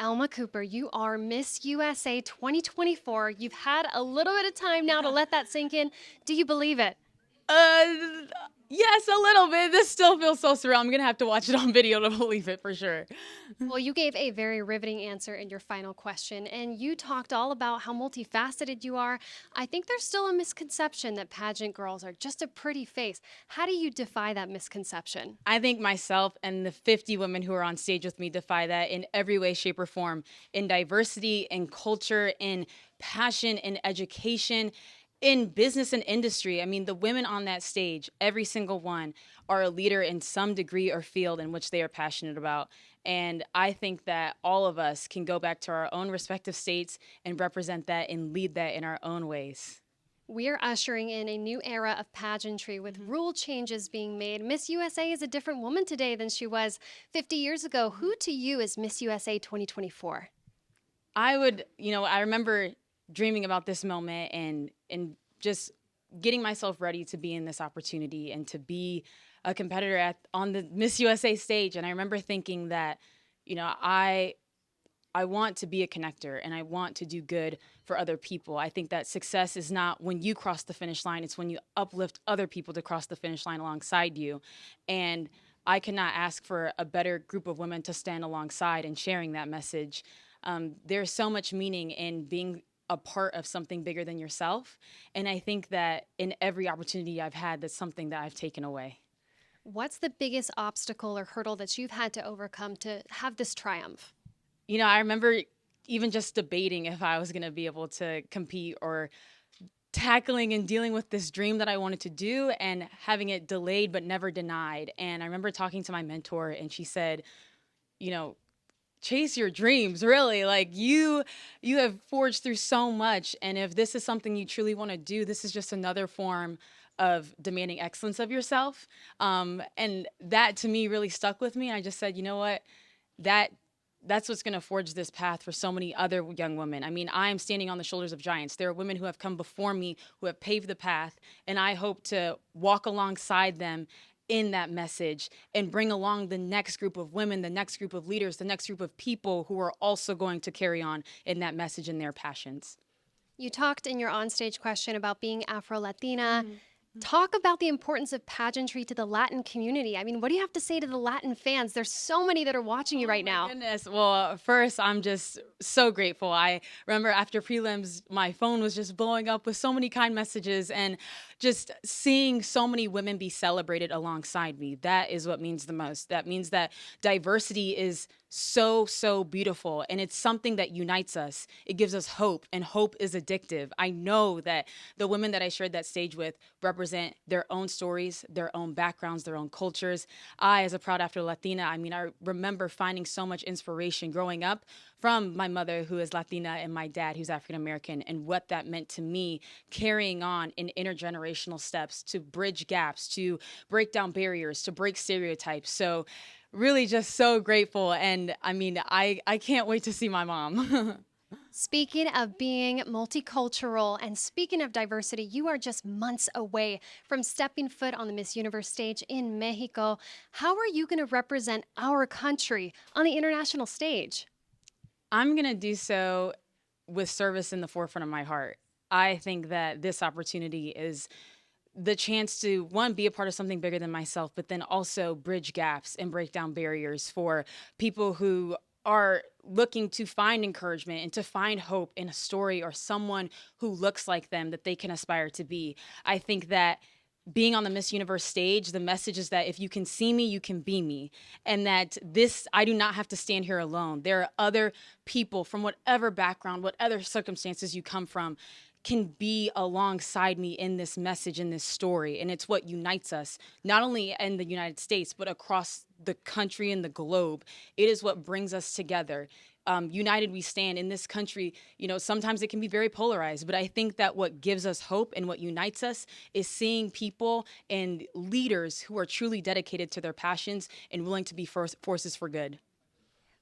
Alma Cooper, you are Miss USA 2024. You've had a little bit of time now to let that sink in. Do you believe it? Uh, yes, a little bit. This still feels so surreal. I'm gonna have to watch it on video to believe it for sure. Well, you gave a very riveting answer in your final question, and you talked all about how multifaceted you are. I think there's still a misconception that pageant girls are just a pretty face. How do you defy that misconception? I think myself and the 50 women who are on stage with me defy that in every way, shape, or form. In diversity, in culture, in passion, in education, in business and industry. I mean, the women on that stage, every single one, are a leader in some degree or field in which they are passionate about. And I think that all of us can go back to our own respective states and represent that and lead that in our own ways. We are ushering in a new era of pageantry with rule changes being made. Miss USA is a different woman today than she was 50 years ago. Who to you is Miss USA 2024? I remember dreaming about this moment and just getting myself ready to be in this opportunity and to be a competitor on the Miss USA stage. And I remember thinking that, I want to be a connector and I want to do good for other people. I think that success is not when you cross the finish line, it's when you uplift other people to cross the finish line alongside you. And I cannot ask for a better group of women to stand alongside and sharing that message. There's so much meaning in being a part of something bigger than yourself. And I think that in every opportunity I've had, that's something that I've taken away. What's the biggest obstacle or hurdle that you've had to overcome to have this triumph? I remember even just debating if I was going to be able to compete or tackling and dealing with this dream that I wanted to do and having it delayed but never denied. And I remember talking to my mentor and she said, chase your dreams, really. Like you have forged through so much. And if this is something you truly want to do, this is just another form of demanding excellence of yourself. And that to me really stuck with me. I just said, you know what, that's what's going to forge this path for so many other young women. I mean, I am standing on the shoulders of giants. There are women who have come before me who have paved the path, and I hope to walk alongside them in that message and bring along the next group of women, the next group of leaders, the next group of people who are also going to carry on in that message and their passions. You talked in your onstage question about being Afro-Latina. Talk about the importance of pageantry to the Latin community. I mean, what do you have to say to the Latin fans? There's so many that are watching you right now. Goodness. Well, first, I'm just so grateful. I remember after prelims, my phone was just blowing up with so many kind messages and just seeing so many women be celebrated alongside me. That is what means the most. That means that diversity is so, so beautiful. And it's something that unites us. It gives us hope, and hope is addictive. I know that the women that I shared that stage with represent their own stories, their own backgrounds, their own cultures. I, as a proud Afro-Latina, I remember finding so much inspiration growing up from my mother, who is Latina, and my dad, who's African-American, and what that meant to me carrying on in intergenerational steps to bridge gaps, to break down barriers, to break stereotypes. So really just so grateful. And I can't wait to see my mom. Speaking of being multicultural and speaking of diversity, you are just months away from stepping foot on the Miss Universe stage in Mexico. How are you going to represent our country on the international stage? I'm going to do so with service in the forefront of my heart. I think that this opportunity is the chance to, one, be a part of something bigger than myself, but then also bridge gaps and break down barriers for people who are looking to find encouragement and to find hope in a story or someone who looks like them that they can aspire to be. I think that being on the Miss Universe stage, the message is that if you can see me, you can be me. And that I do not have to stand here alone. There are other people from whatever background, whatever circumstances you come from, can be alongside me in this message, in this story. And it's what unites us, not only in the United States, but across the country and the globe. It is what brings us together. United we stand in this country. Sometimes it can be very polarized, but I think that what gives us hope and what unites us is seeing people and leaders who are truly dedicated to their passions and willing to be forces for good.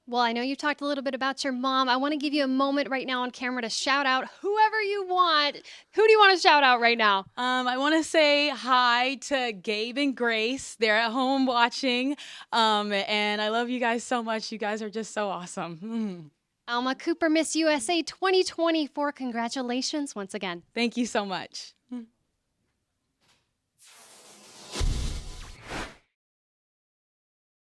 Well, I know you talked a little bit about your mom. I want to give you a moment right now on camera to shout out whoever you want. Who do you want to shout out right now? I want to say hi to Gabe and Grace. They're at home watching. And I love you guys so much. You guys are just so awesome. Alma Cooper, Miss USA 2024. Congratulations once again. Thank you so much.